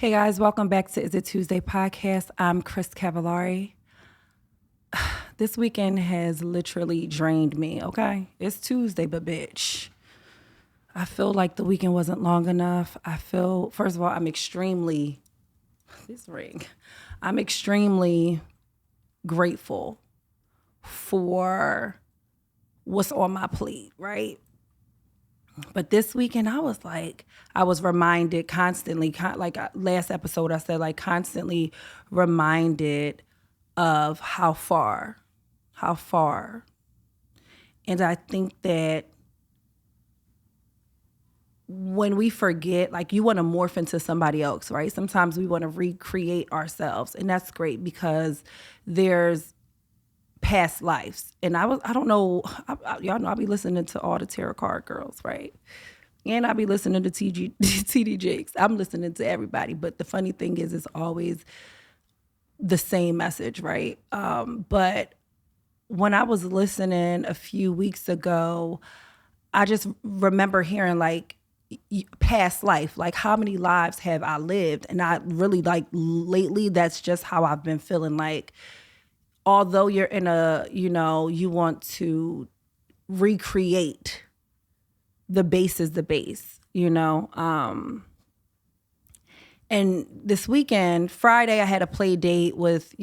Hey guys, welcome back to Is It Tuesday podcast. I'm Cris Cavallari. This weekend has literally drained me, okay? It's Tuesday, but bitch. I feel like the weekend wasn't long enough. First of all, this ring, I'm extremely grateful for what's on my plate, right? But this weekend, I was reminded constantly, last episode, I said, like, constantly reminded of how far. And I think that when we forget, like, you want to morph into somebody else, right? Sometimes we want to recreate ourselves, and that's great because there's past lives. And I don't know, y'all know I be listening to all the tarot card girls, right? And I be listening to TD Jakes. I'm listening to everybody. But the funny thing is, it's always the same message, right? But when I was listening a few weeks ago, I just remember hearing like past life, like how many lives have I lived? And I really like lately, that's just how I've been feeling. Like, although you're in you want to recreate, the base is the base, and this weekend, Friday, I had a play date with,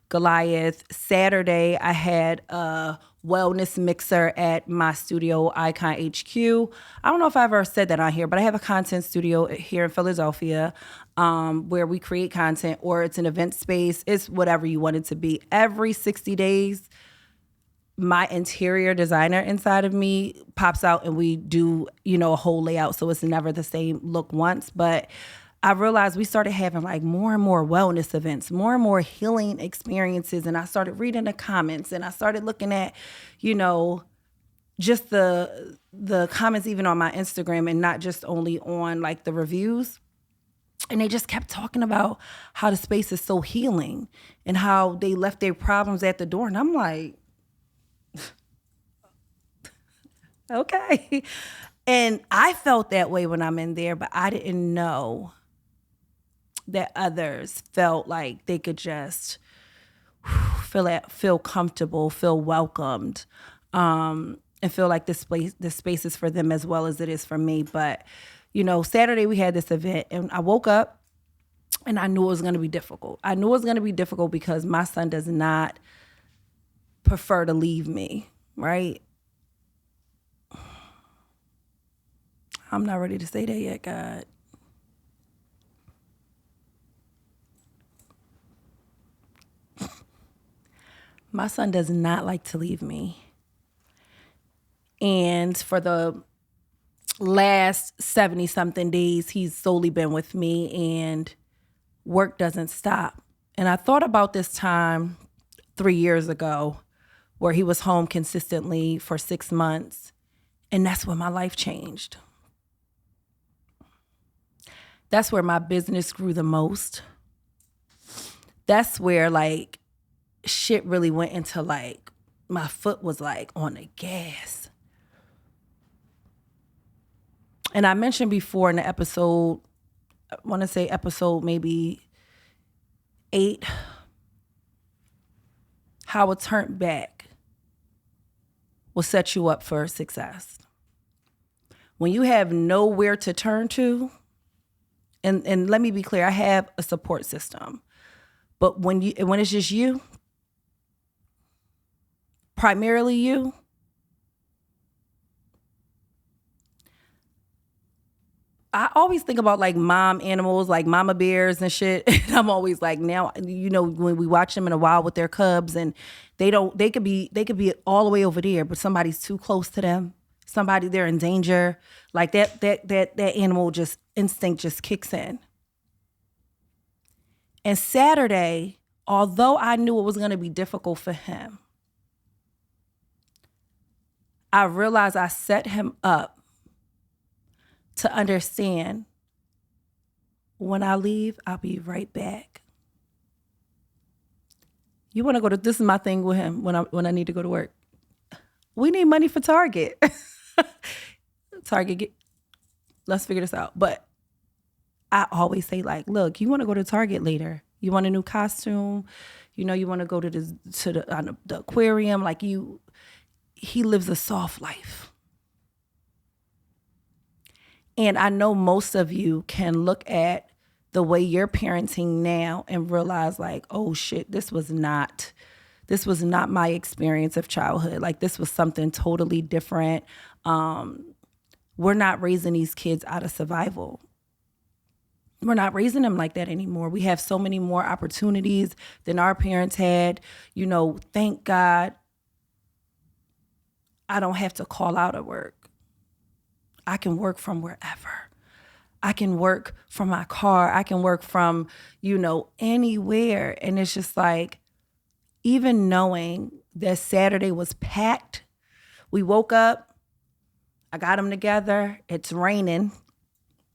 Goliath. Saturday, I had a wellness mixer at my studio, Icon HQ. I don't know if I ever said that on here, but I have a content studio here in Philadelphia where we create content, or it's an event space. It's whatever you want it to be. Every 60 days, my interior designer inside of me pops out and we do, a whole layout. So it's never the same look once. But I realized we started having like more and more wellness events, more and more healing experiences. And I started reading the comments and I started looking at, just the comments even on my Instagram, and not just only on like the reviews. And they just kept talking about how the space is so healing and how they left their problems at the door. And I'm like, okay. And I felt that way when I'm in there, but I didn't know that others felt like they could just feel comfortable, feel welcomed, and feel like this space is for them as well as it is for me. But, Saturday we had this event and I woke up and I knew it was going to be difficult. I knew it was going to be difficult because my son does not prefer to leave me, right? I'm not ready to say that yet, God. My son does not like to leave me. And for the last 70-something days, he's solely been with me and work doesn't stop. And I thought about this time 3 years ago where he was home consistently for 6 months. And that's when my life changed. That's where my business grew the most. That's where like shit really went into like, my foot was like on the gas. And I mentioned before in the episode, I want to say episode maybe 8, how a turn back will set you up for success. When you have nowhere to turn to, and let me be clear, I have a support system. But when it's just you, primarily you, I always think about like mom animals, like mama bears and shit. And I'm always like, now, when we watch them in a wild with their cubs and they could be all the way over there, but somebody's too close to them. They're in danger. Like that animal instinct just kicks in. And Saturday, although I knew it was going to be difficult for him, I realized I set him up to understand, when I leave, I'll be right back. You want to go to, this is my thing with him when I need to go to work. We need money for Target. Target, let's figure this out. But I always say like, look, you want to go to Target later? You want a new costume? You know, you want to go to the aquarium? Like he lives a soft life. And I know most of you can look at the way you're parenting now and realize like, oh shit, this was not my experience of childhood. Like this was something totally different. We're not raising these kids out of survival. We're not raising them like that anymore. We have so many more opportunities than our parents had. You know, thank God I don't have to call out at work. I can work from wherever. I can work from my car. I can work from, you know, anywhere. And it's just like, even knowing that Saturday was packed, we woke up, I got them together, it's raining.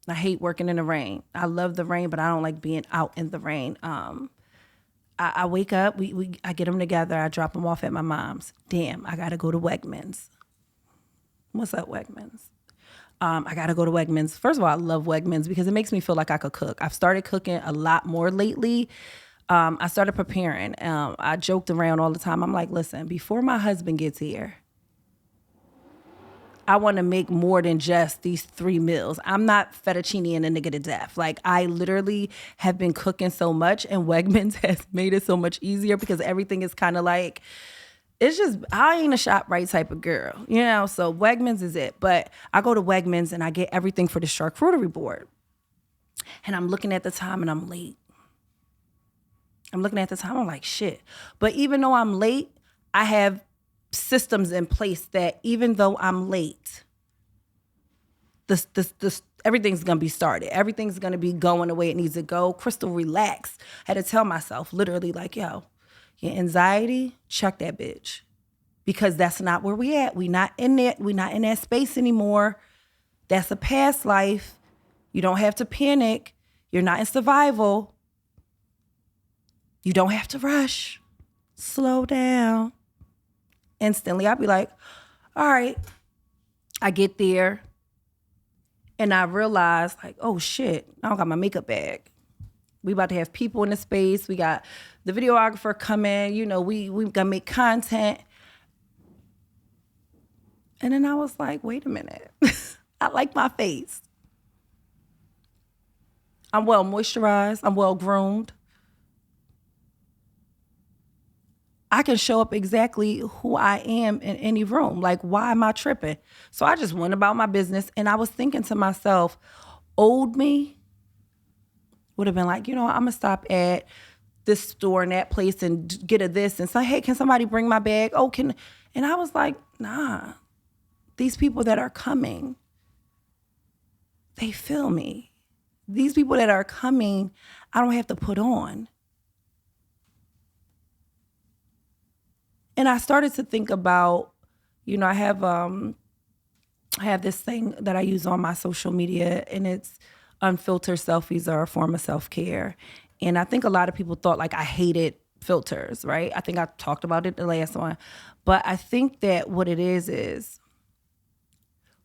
I hate working in the rain. I love the rain, but I don't like being out in the rain. I wake up, I get them together, I drop them off at my mom's. Damn, I gotta go to Wegmans. What's up, Wegmans? I gotta go to Wegmans. First of all, I love Wegmans because it makes me feel like I could cook. I've started cooking a lot more lately. I started preparing. I joked around all the time. I'm like, listen, before my husband gets here, I want to make more than just these 3 meals. I'm not fettuccine and a nigga to death. Like I literally have been cooking so much, and Wegmans has made it so much easier because everything is kind of like, it's just, I ain't a ShopRite type of girl, you know? So Wegmans is it. But I go to Wegmans and I get everything for the charcuterie board. And I'm looking at the time and I'm late. I'm looking at the time, I'm like, shit. But even though I'm late, I have systems in place that even though I'm late, this everything's gonna be started. Everything's gonna be going the way it needs to go. Crystal, relax. I had to tell myself literally like, yo, your anxiety, check that bitch. Because that's not where we at. We not in that space anymore. That's a past life. You don't have to panic. You're not in survival. You don't have to rush. Slow down. Instantly, I'd be like, all right. I get there and I realize like, oh shit, I don't got my makeup bag. We about to have people in the space. We got the videographer coming. You know, we gonna make content. And then I was like, wait a minute. I like my face. I'm well moisturized. I'm well groomed. I can show up exactly who I am in any room. Like, why am I tripping? So I just went about my business and I was thinking to myself, old me would have been like, you know, I'm gonna stop at this store and that place and get a this and say, hey, can somebody bring my bag? Oh, and I was like, nah, these people that are coming, they feel me. These people that are coming, I don't have to put on. And I started to think about, you know, I have this thing that I use on my social media, and it's unfiltered selfies are a form of self-care. And I think a lot of people thought like I hated filters, right? I think I talked about it the last one. But I think that what it is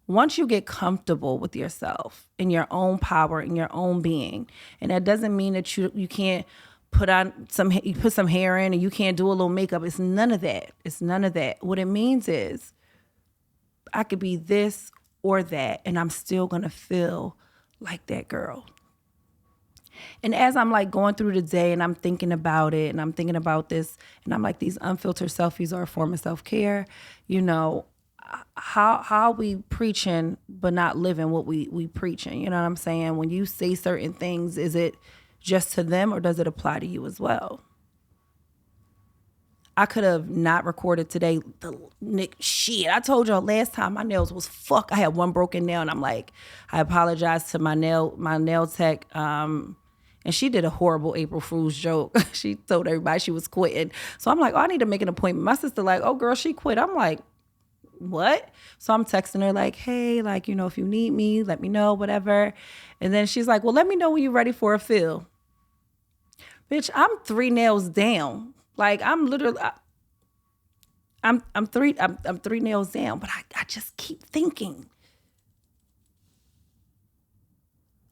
once you get comfortable with yourself in your own power, in your own being, and that doesn't mean that you can't you put some hair in and you can't do a little makeup. It's none of that. It's none of that. What it means is I could be this or that and I'm still going to feel like that girl. And as I'm like going through the day and I'm thinking about it and I'm thinking about this and I'm like, these unfiltered selfies are a form of self-care, you know, how we preaching but not living what we preaching, you know what I'm saying? When you say certain things, is it just to them or does it apply to you as well? I could have not recorded today. I told y'all last time my nails was fuck. I had one broken nail and I'm like, I apologized to my nail tech. And she did a horrible April Fool's joke. She told everybody she was quitting. So I'm like, oh, I need to make an appointment. My sister like, oh girl, she quit. I'm like, what? So I'm texting her like, hey, like, you know, if you need me, let me know, whatever. And then she's like, well, let me know when you're ready for a fill. Bitch, I'm 3 nails down. Like I'm literally, I'm 3 nails down, but I just keep thinking.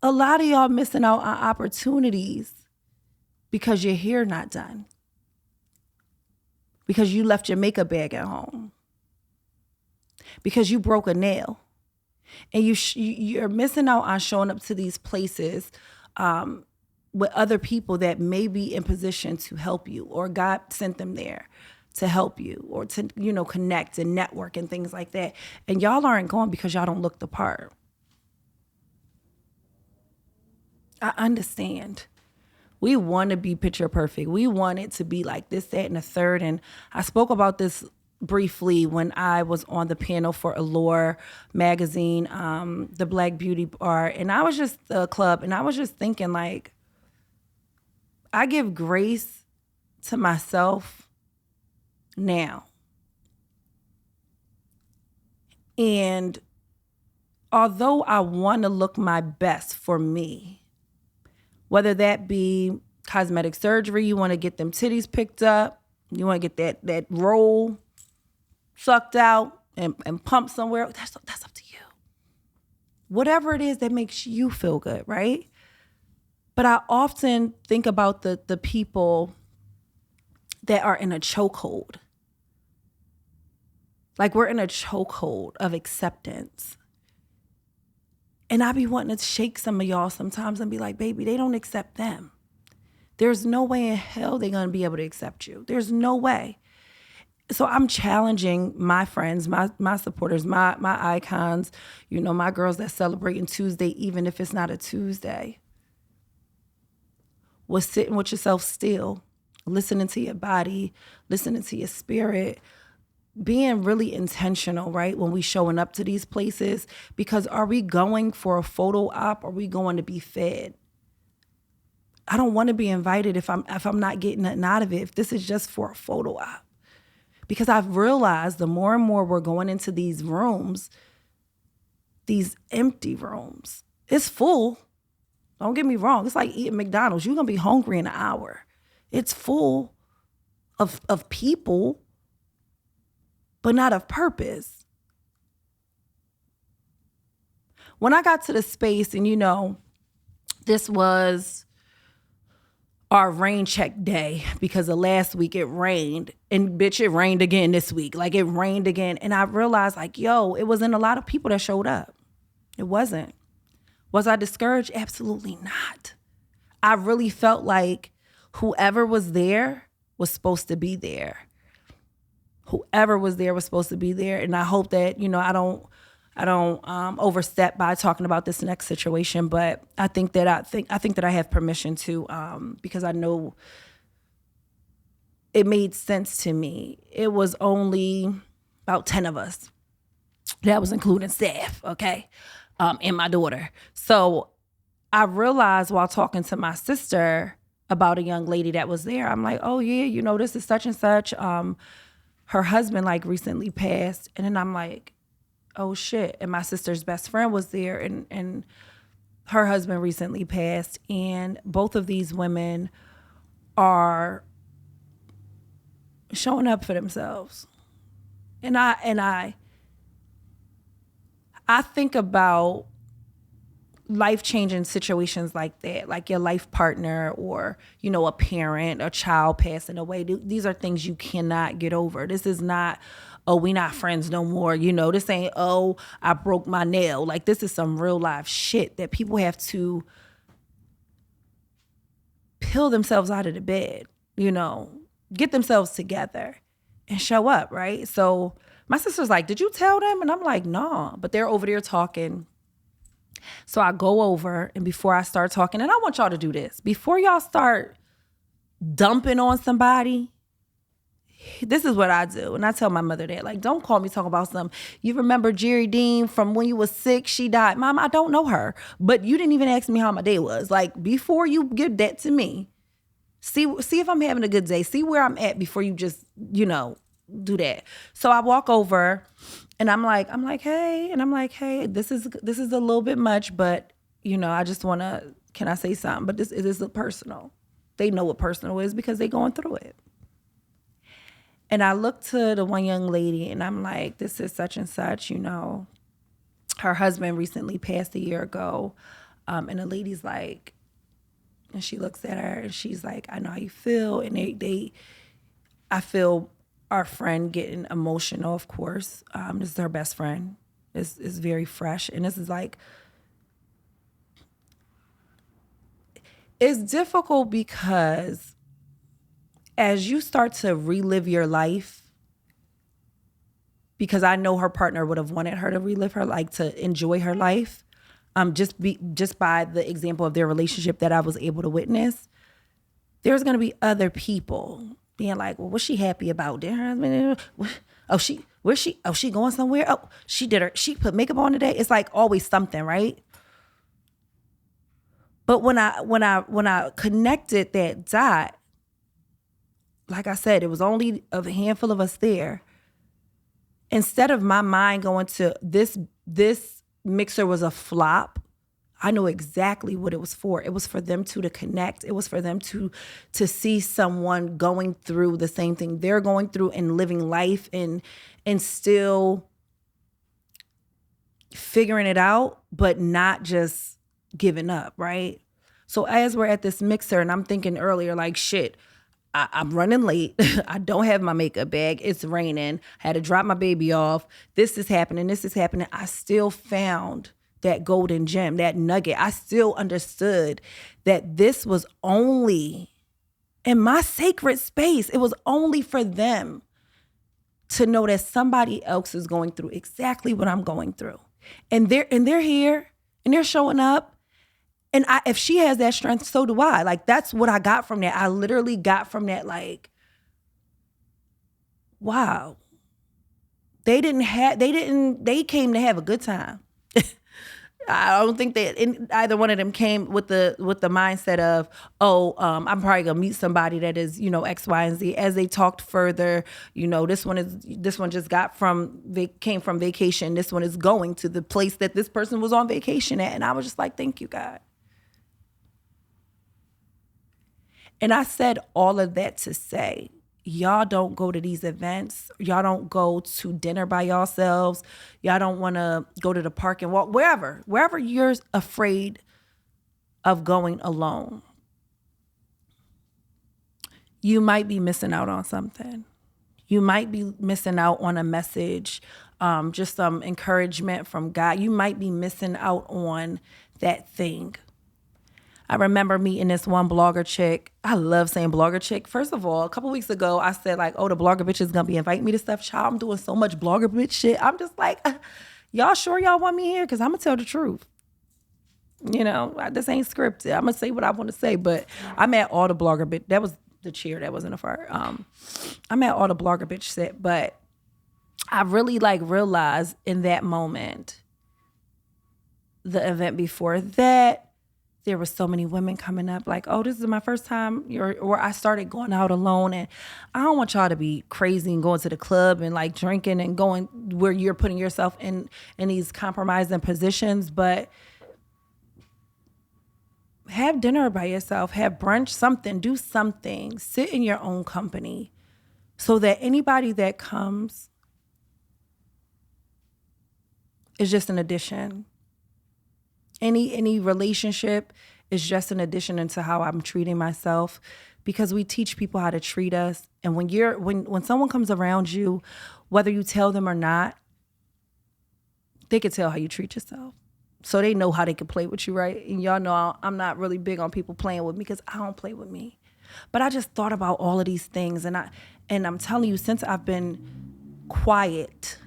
A lot of y'all missing out on opportunities because your hair not done, because you left your makeup bag at home, because you broke a nail. And you're missing out on showing up to these places with other people that may be in position to help you, or God sent them there to help you, or to, connect and network and things like that. And y'all aren't going because y'all don't look the part. I understand. We want to be picture perfect. We want it to be like this, that, and the third. And I spoke about this briefly when I was on the panel for Allure magazine, the Black Beauty Bar. And I was just the club. And I was just thinking, like, I give grace to myself now. And although I want to look my best for me, whether that be cosmetic surgery, you want to get them titties picked up, you want to get that roll sucked out and pumped somewhere, that's up to you. Whatever it is that makes you feel good, right? But I often think about the people that are in a chokehold. Like, we're in a chokehold of acceptance. And I be wanting to shake some of y'all sometimes and be like, baby, they don't accept them. There's no way in hell they're going to be able to accept you. There's no way. So I'm challenging my friends, my supporters, my icons, my girls that celebrating Tuesday, even if it's not a Tuesday. Was sitting with yourself still, listening to your body, listening to your spirit, being really intentional, right? When we showing up to these places, because are we going for a photo op? Or are we going to be fed? I don't want to be invited if I'm not getting nothing out of it, if this is just for a photo op. Because I've realized the more and more we're going into these rooms, these empty rooms, it's full. Don't get me wrong. It's like eating McDonald's. You're going to be hungry in an hour. It's full of people, but not of purpose. When I got to the space, and this was our rain check day, because the last week it rained, and bitch, it rained again this week. Like, it rained again. And I realized, like, it wasn't a lot of people that showed up. It wasn't. Was I discouraged? Absolutely not. I really felt like whoever was there was supposed to be there. Whoever was there was supposed to be there. And I hope that, I don't overstep by talking about this next situation, but I think that I have permission to, because I know it made sense to me. It was only about 10 of us. That was including staff, okay, and my daughter. So I realized while talking to my sister about a young lady that was there, I'm like, oh yeah, this is such and such. Her husband recently passed. And then I'm like, oh shit. And my sister's best friend was there, and her husband recently passed. And both of these women are showing up for themselves. And I think about life-changing situations like that, like your life partner, or, a parent, a child passing away. These are things you cannot get over. This is not, oh, we not friends no more. This ain't, oh, I broke my nail. Like, this is some real life shit that people have to peel themselves out of the bed, get themselves together and show up, right? So my sister's like, did you tell them? And I'm like, nah, but they're over there talking. So I go over, and before I start talking, and I want y'all to do this, before y'all start dumping on somebody, this is what I do. And I tell my mother that, don't call me talking about something. You remember Jerry Dean from when you was 6, she died. Mom, I don't know her, but you didn't even ask me how my day was. Before you give that to me, see if I'm having a good day. See where I'm at before you just, do that. So I walk over, and I'm like, hey, and I'm like, hey, this is a little bit much, but I just want to, can I say something? But this is personal. They know what personal is because they're going through it. And I look to the one young lady, and I'm like, this is such and such, her husband recently passed a year ago. And the lady's like, and she looks at her and she's like, I know how you feel. And I feel our friend getting emotional, of course. This is her best friend. It's very fresh. And this is like, it's difficult because as you start to relive your life, because I know her partner would have wanted her to relive her, like to enjoy her life, just by the example of their relationship that I was able to witness, there's gonna be other people being like, well, what's she happy about? Did her husband? Where's she? Oh, she going somewhere? Oh, she put makeup on today. It's like always something, right? But when I connected that dot, like I said, it was only a handful of us there. Instead of my mind going to this mixer was a flop, I know exactly what it was for. It was for them two to connect. It was for them to see someone going through the same thing they're going through and living life and still figuring it out, but not just giving up, right? So as we're at this mixer, and I'm thinking earlier, like, shit, I'm running late. I don't have my makeup bag. It's raining. I had to drop my baby off. This is happening. This is happening. I still found that golden gem, that nugget. I still understood that this was only in my sacred space. It was only for them to know that somebody else is going through exactly what I'm going through. And they're here and they're showing up. And if she has that strength, so do I. Like, that's what I got from that. I literally got from that, like, wow. They came to have a good time. I don't think that either one of them came with the mindset of, I'm probably gonna meet somebody that is, X, Y, and Z. As they talked further, this one just came from vacation. This one is going to the place that this person was on vacation at. And I was just like, thank you, God. And I said all of that to say, y'all don't go to these events. Y'all don't go to dinner by yourselves. Y'all don't want to go to the park and walk, wherever you're afraid of going alone. You might be missing out on something. You might be missing out on a message, just some encouragement from God. You might be missing out on that thing. I remember meeting this one blogger chick. I love saying blogger chick. First of all, a couple weeks ago, I said like, the blogger bitch is going to be inviting me to stuff. Child, I'm doing so much blogger bitch shit. I'm just like, y'all sure y'all want me here? Because I'm going to tell the truth. This ain't scripted. I'm going to say what I want to say. But I'm at all the blogger bitch. That was the cheer. That wasn't a fart. I'm at all the blogger bitch shit. But I really realized in that moment, the event before that, there were so many women coming up like, this is my first time, or I started going out alone. And I don't want y'all to be crazy and going to the club and like drinking and going where you're putting yourself in these compromising positions. But have dinner by yourself, have brunch, something, do something, sit in your own company so that anybody that comes is just an addition. Any relationship is just an addition into how I'm treating myself, because we teach people how to treat us. And when someone comes around you, whether you tell them or not, they can tell how you treat yourself. So they know how they can play with you, right? And y'all know I'm not really big on people playing with me because I don't play with me. But I just thought about all of these things, and I'm telling you, since I've been quiet,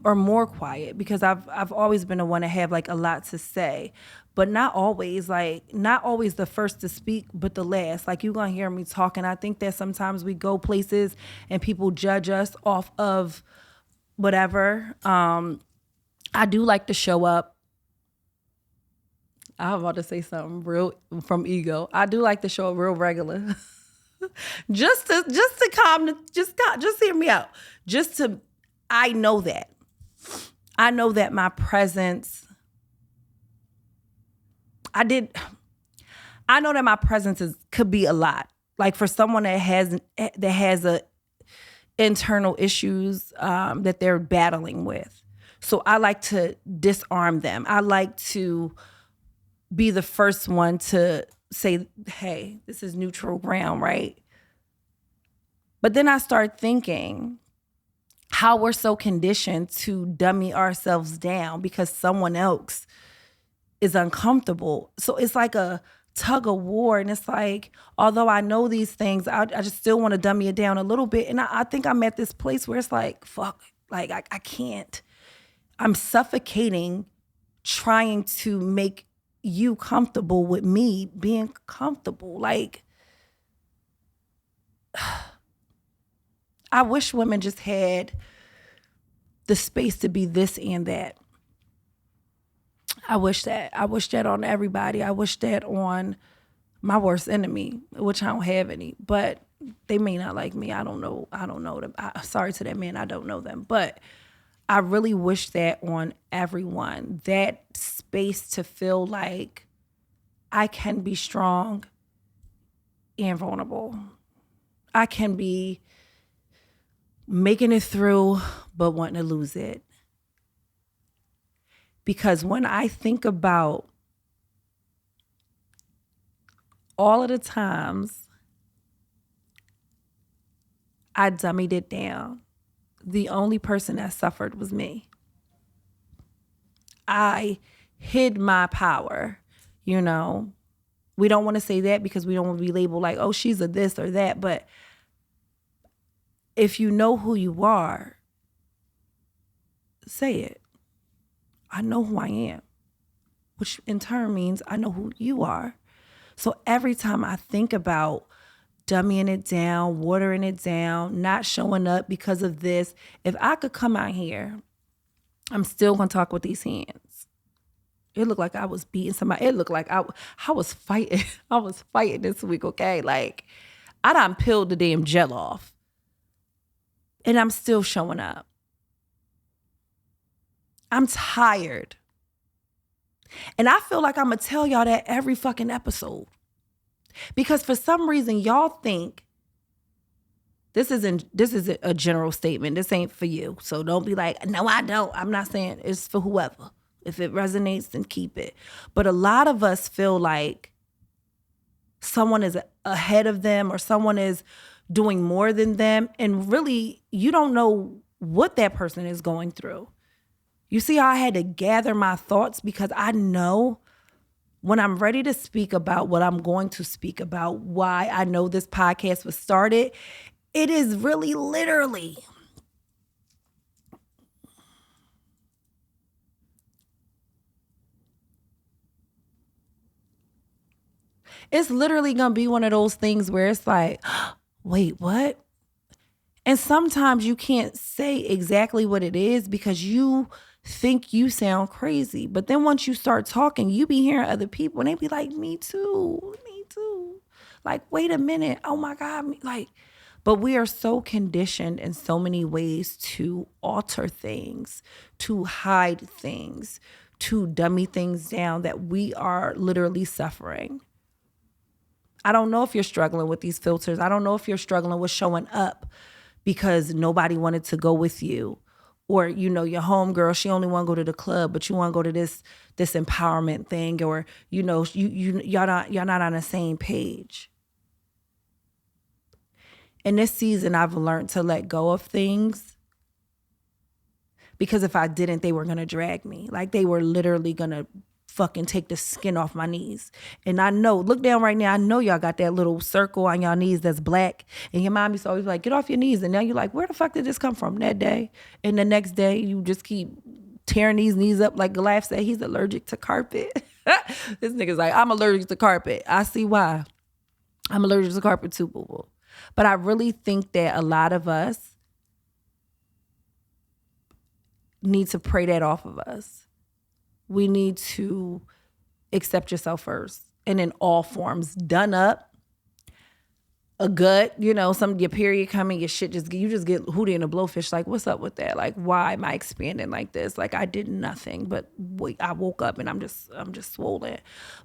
or more quiet, because I've always been the one to have like a lot to say, but not always the first to speak, but the last. Like, you're gonna hear me talking. I think that sometimes we go places and people judge us off of whatever. I do like to show up. I'm about to say something real from ego. I do like to show up real regular. just to calm, just hear me out. I know that my presence, I know that my presence could be a lot. Like, for someone that has a internal issues that they're battling with. So I like to disarm them. I like to be the first one to say, hey, this is neutral ground, right? But then I start thinking how we're so conditioned to dummy ourselves down because someone else is uncomfortable. So it's like a tug of war. And it's like, although I know these things, I just still want to dummy it down a little bit. And I think I'm at this place where it's like, fuck, like I can't. I'm suffocating trying to make you comfortable with me being comfortable. Like, I wish women just had the space to be this and that. I wish that. I wish that on everybody. I wish that on my worst enemy, which I don't have any, but they may not like me. I don't know them. Sorry to that man. I don't know them. But I really wish that on everyone, that space to feel like I can be strong and vulnerable. I can be making it through, but wanting to lose it. Because when I think about all of the times I dummied it down, the only person that suffered was me. I hid my power, you know. We don't want to say that because we don't want to be labeled like, oh, she's a this or that. But if you know who you are, say it. I know who I am, which in turn means I know who you are. So every time I think about dummying it down, watering it down, not showing up because of this, if I could come out here, I'm still going to talk with these hands. It looked like I was beating somebody. It looked like I was fighting. I was fighting this week, okay? Like, I done peeled the damn gel off. And I'm still showing up. I'm tired. And I feel like I'm going to tell y'all that every fucking episode. Because for some reason, y'all think this is a general statement. This ain't for you. So don't be like, no, I don't. I'm not saying it's for whoever. If it resonates, then keep it. But a lot of us feel like someone is ahead of them or someone is doing more than them. And really, you don't know what that person is going through. You see how I had to gather my thoughts because I know when I'm ready to speak about what I'm going to speak about, why I know this podcast was started, it is really literally it's literally going to be one of those things where it's like, wait, what? And sometimes you can't say exactly what it is because you think you sound crazy. But then once you start talking, you be hearing other people and they be like, me too. Like, wait a minute. Oh my God. Like, but we are so conditioned in so many ways to alter things, to hide things, to dummy things down that we are literally suffering. I don't know if you're struggling with these filters. I don't know if you're struggling with showing up because nobody wanted to go with you. Or, you know, your homegirl, she only want to go to the club, but you want to go to this empowerment thing. Or, you know, y'all not on the same page. In this season, I've learned to let go of things because if I didn't, they were going to drag me. Like they were literally going to fucking take the skin off my knees. And I know, look down right now, I know y'all got that little circle on y'all knees that's black. And your mom used to always like, get off your knees. And now you're like, where the fuck did this come from that day? And the next day, you just keep tearing these knees up like Goliath said, he's allergic to carpet. This nigga's like, I'm allergic to carpet. I see why. I'm allergic to carpet too, boo-boo. But I really think that a lot of us need to pray that off of us. We need to accept yourself first. And in all forms, done up, a gut, you know, your period coming, your shit you just get hootie and a blowfish. Like, what's up with that? Like, why am I expanding like this? Like, I did nothing, but wait, I woke up and I'm just swollen.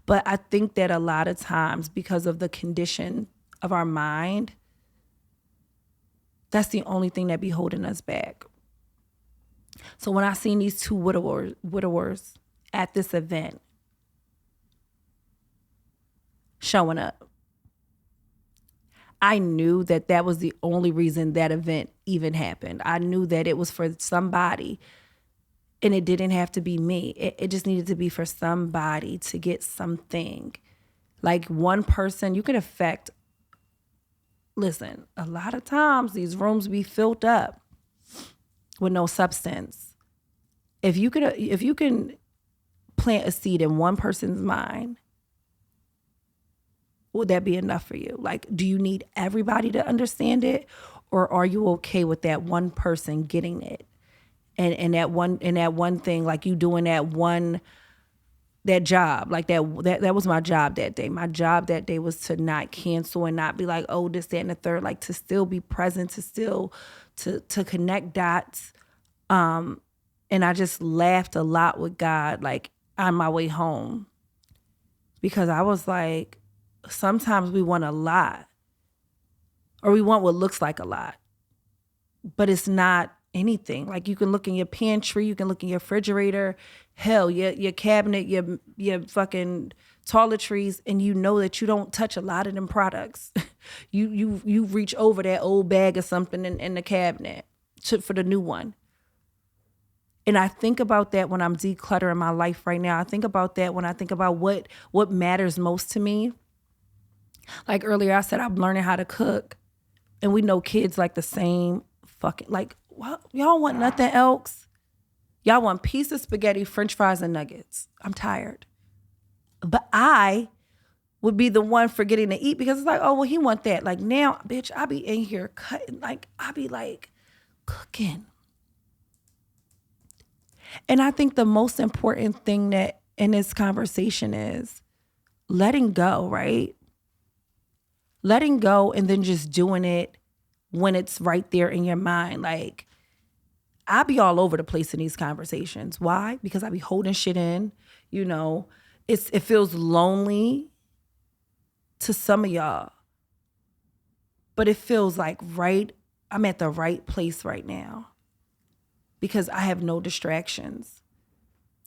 But I think that a lot of times because of the condition of our mind, that's the only thing that be holding us back. So when I seen these two widowers at this event, showing up. I knew that that was the only reason that event even happened. I knew that it was for somebody, and it didn't have to be me. It just needed to be for somebody to get something. Like one person, you could affect. Listen, a lot of times these rooms be filled up with no substance. If you can plant a seed in one person's mind, would that be enough for you? Like, do you need everybody to understand it, or are you okay with that one person getting it? And that one thing, like you doing that job, like that was my job that day. My job that day was to not cancel and not be like, oh, this, that, and the third, like to still be present, to still to connect dots. And I just laughed a lot with God, like on my way home, because I was like, sometimes we want a lot, or we want what looks like a lot, but it's not anything. Like you can look in your pantry, you can look in your refrigerator, hell, your cabinet, your fucking toiletries, and you know that you don't touch a lot of them products. you reach over that old bag or something in the cabinet for the new one. And I think about that when I'm decluttering my life right now. I think about that when I think about what matters most to me. Like earlier I said, I'm learning how to cook. And we know kids like the same fucking, like, what? Y'all want nothing else? Y'all want piece of spaghetti, french fries, and nuggets. I'm tired. But I would be the one forgetting to eat because it's like, oh, well, he want that. Like now, bitch, I be in here cutting, like, I be like cooking. And I think the most important thing that in this conversation is letting go, right? Letting go and then just doing it when it's right there in your mind. Like, I be all over the place in these conversations. Why? Because I be holding shit in, you know. It feels lonely to some of y'all. But it feels like I'm at the right place right now. Because I have no distractions.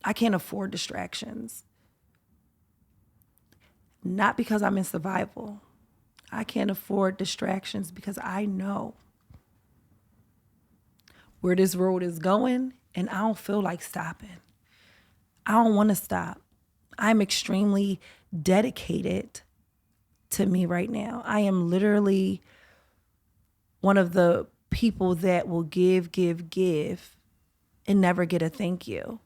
I can't afford distractions. Not because I'm in survival. I can't afford distractions because I know where this road is going, and I don't feel like stopping. I don't want to stop. I'm extremely dedicated to me right now. I am literally one of the people that will give, and never get a thank you.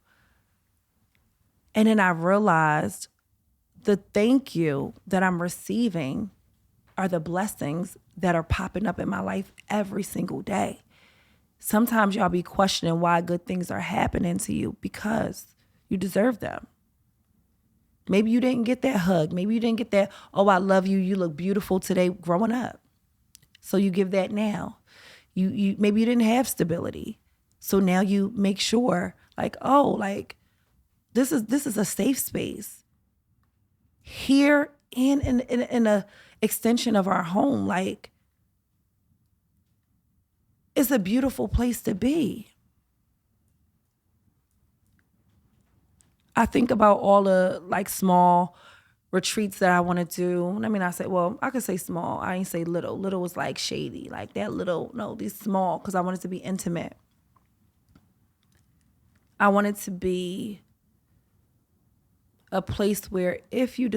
And then I realized the thank you that I'm receiving are the blessings that are popping up in my life every single day. Sometimes y'all be questioning why good things are happening to you, because you deserve them. Maybe you didn't get that hug. Maybe you didn't get that, oh, I love you, you look beautiful today growing up. So you give that now. You maybe you didn't have stability. So now you make sure, like, oh, like this is a safe space. Here in a extension of our home, like it's a beautiful place to be. I think about all the like small retreats that I want to do. I mean, I could say small. I ain't say little. Little was like shady, like that little, no, these small, because I want it to be intimate. I want it to be a place where if you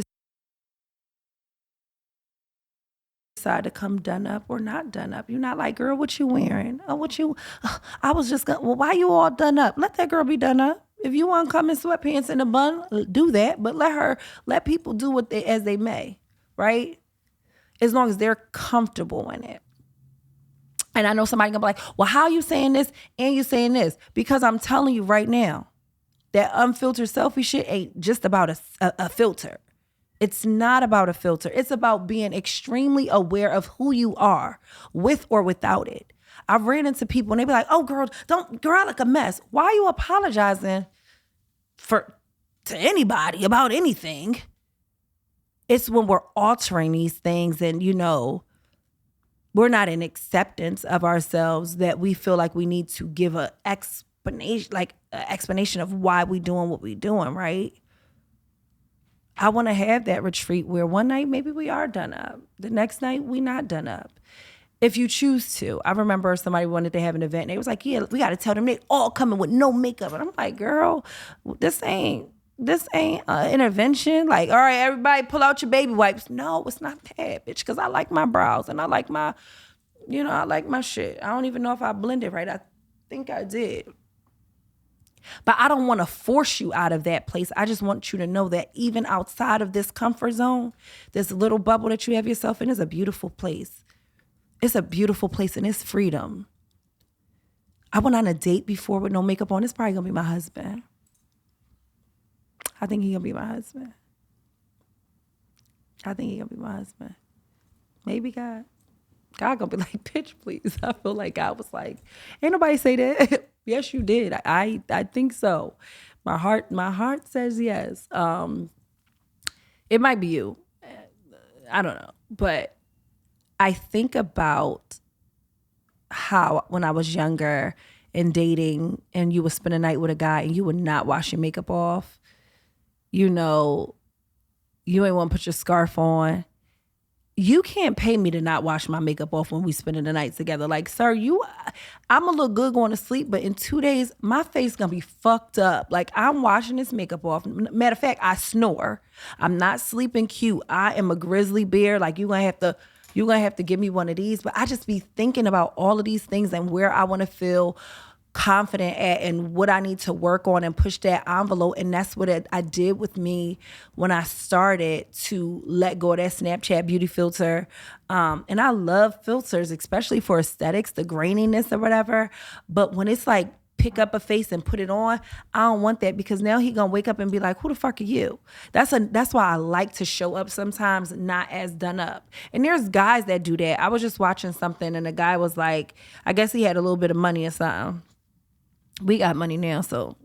decide to come done up or not done up, you're not like, girl, what you wearing? Oh, I was just gonna, well, why you all done up? Let that girl be done up. If you want to come in sweatpants and a bun, do that. But let people do as they may, right? As long as they're comfortable in it. And I know somebody gonna be like, well, how you saying this and you saying this? Because I'm telling you right now, that unfiltered selfie shit ain't just about a filter. It's not about a filter. It's about being extremely aware of who you are, with or without it. I've ran into people and they be like, oh, girl, I look a mess. Why are you apologizing to anybody about anything? It's when we're altering these things and, you know, we're not in acceptance of ourselves that we feel like we need to give an explanation of why we doing what we doing, right? I want to have that retreat where one night maybe we are done up. The next night we not done up. If you choose to. I remember somebody wanted to have an event and they was like, yeah, we got to tell them they all coming with no makeup. And I'm like, girl, this ain't intervention. Like, all right, everybody pull out your baby wipes. No, it's not that, bitch, because I like my brows and I like my, I like my shit. I don't even know if I blended right. I think I did. But I don't want to force you out of that place. I just want you to know that even outside of this comfort zone, this little bubble that you have yourself in is a beautiful place. It's a beautiful place and it's freedom. I went on a date before with no makeup on. It's probably going to be my husband. I think he's going to be my husband. Maybe God. God going to be like, bitch, please. I feel like God was like, ain't nobody say that. Yes, you did. I think so. My heart says yes. It might be you. I don't know. But I think about how when I was younger and dating and you would spend a night with a guy and you would not wash your makeup off. You ain't want to put your scarf on. You can't pay me to not wash my makeup off when we spending the night together. Like, sir, I'm a little good going to sleep, but in 2 days, my face gonna be fucked up. Like, I'm washing this makeup off. Matter of fact, I snore. I'm not sleeping cute. I am a grizzly bear. Like, you're gonna have to give me one of these. But I just be thinking about all of these things and where I want to feel confident at and what I need to work on and push that envelope. And that's what I did with me when I started to let go of that Snapchat beauty filter. And I love filters, especially for aesthetics, the graininess or whatever. But when it's like, pick up a face and put it on, I don't want that, because now he gonna wake up and be like, who the fuck are you? That's why I like to show up sometimes not as done up. And there's guys that do that. I was just watching something and the guy was like, I guess he had a little bit of money or something. We got money now, so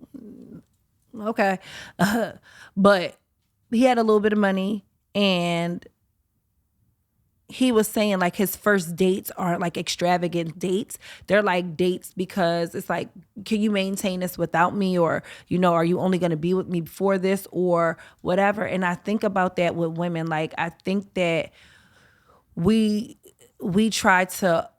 okay. But he had a little bit of money and he was saying like his first dates aren't like extravagant dates. They're like dates because it's like, can you maintain this without me? Or, are you only going to be with me for this or whatever? And I think about that with women. Like, I think that we try to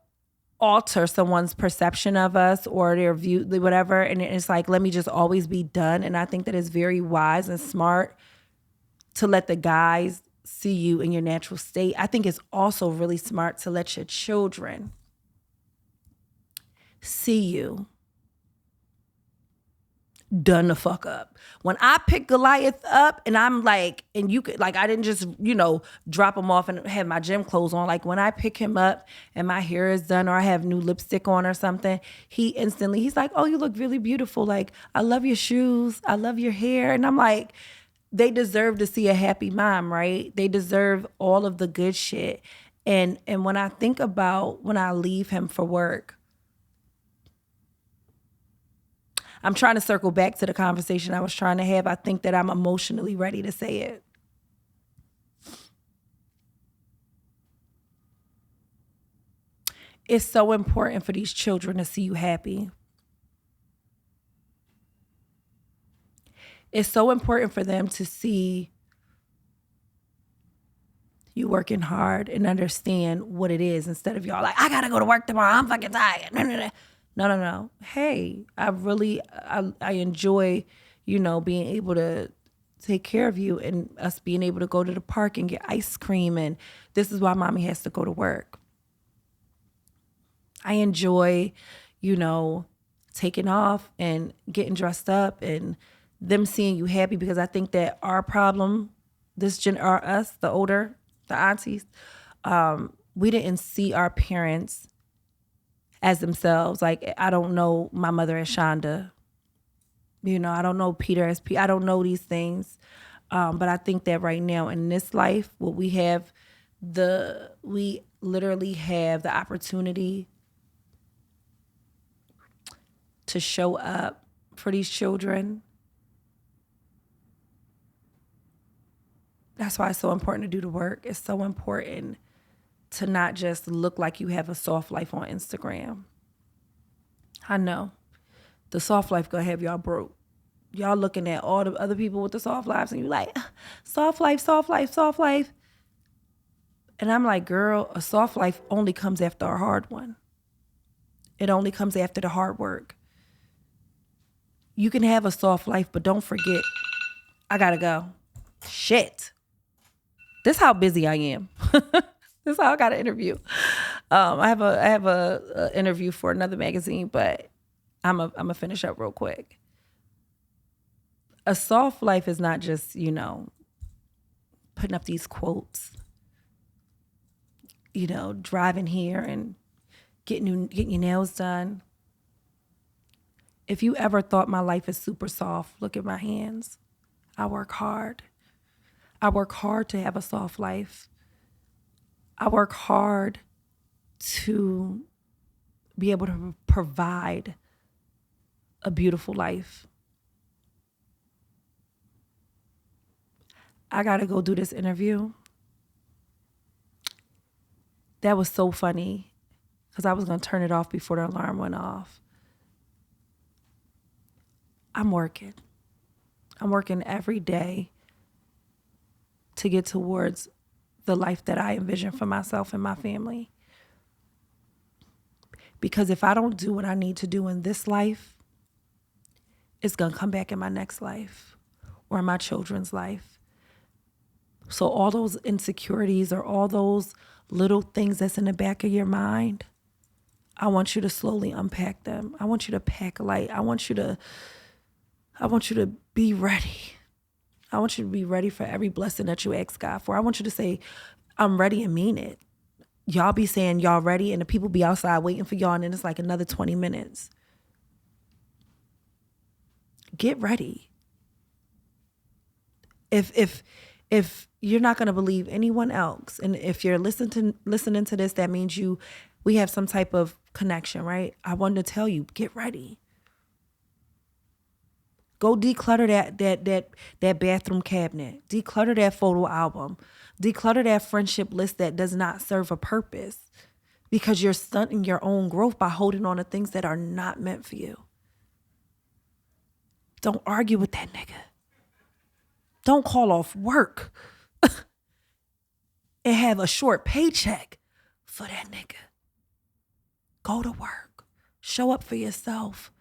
alter someone's perception of us or their view, whatever. And it's like, let me just always be done. And I think that it's very wise and smart to let the guys see you in your natural state. I think it's also really smart to let your children see you done the fuck up. When I pick Goliath up and I'm like, and you could, like, I didn't just, drop him off and have my gym clothes on. Like, when I pick him up and my hair is done or I have new lipstick on or something, he's like, oh, you look really beautiful. Like, I love your shoes. I love your hair. And I'm like, they deserve to see a happy mom, right? They deserve all of the good shit. And when I think about when I leave him for work, I'm trying to circle back to the conversation I was trying to have. I think that I'm emotionally ready to say it. It's so important for these children to see you happy. It's so important for them to see you working hard and understand what it is, instead of y'all like, I gotta go to work tomorrow, I'm fucking tired. No. Hey, I enjoy, being able to take care of you and us being able to go to the park and get ice cream. And this is why mommy has to go to work. I enjoy, taking off and getting dressed up and them seeing you happy, because I think that our problem, us, the older, the aunties, we didn't see our parents as themselves. Like, I don't know my mother as Shonda. I don't know Peter as P. I don't know these things. But I think that right now in this life, what we have, we literally have the opportunity to show up for these children. That's why it's so important to do the work. It's so important to not just look like you have a soft life on Instagram. I know the soft life gonna have y'all broke. Y'all looking at all the other people with the soft lives and you like, soft life, soft life, soft life. And I'm like, girl, a soft life only comes after a hard one. It only comes after the hard work. You can have a soft life, but don't forget, I gotta go. Shit. This how busy I am. This is how I got an interview. I have a interview for another magazine, but I'm a finish up real quick. A soft life is not just, putting up these quotes, driving here and getting your nails done. If you ever thought my life is super soft, look at my hands. I work hard. I work hard to have a soft life. I work hard to be able to provide a beautiful life. I gotta go do this interview. That was so funny because I was gonna turn it off before the alarm went off. I'm working. I'm working every day to get towards the life that I envision for myself and my family. Because if I don't do what I need to do in this life, it's gonna come back in my next life or in my children's life. So all those insecurities or all those little things that's in the back of your mind, I want you to slowly unpack them. I want you to pack light. I want you to be ready. I want you to be ready for every blessing that you ask God for. I want you to say, I'm ready, and mean it. Y'all be saying y'all ready and the people be outside waiting for y'all and then it's like another 20 minutes. Get ready. If you're not going to believe anyone else, and if you're listening to this, that means we have some type of connection, right? I wanted to tell you, get ready. Go declutter that bathroom cabinet. Declutter that photo album. Declutter that friendship list that does not serve a purpose, because you're stunting your own growth by holding on to things that are not meant for you. Don't argue with that nigga. Don't call off work and have a short paycheck for that nigga. Go to work. Show up for yourself.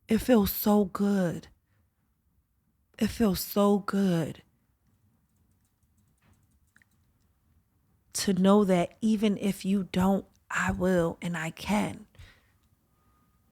It feels so good. It feels so good to know that even if you don't, I will and I can.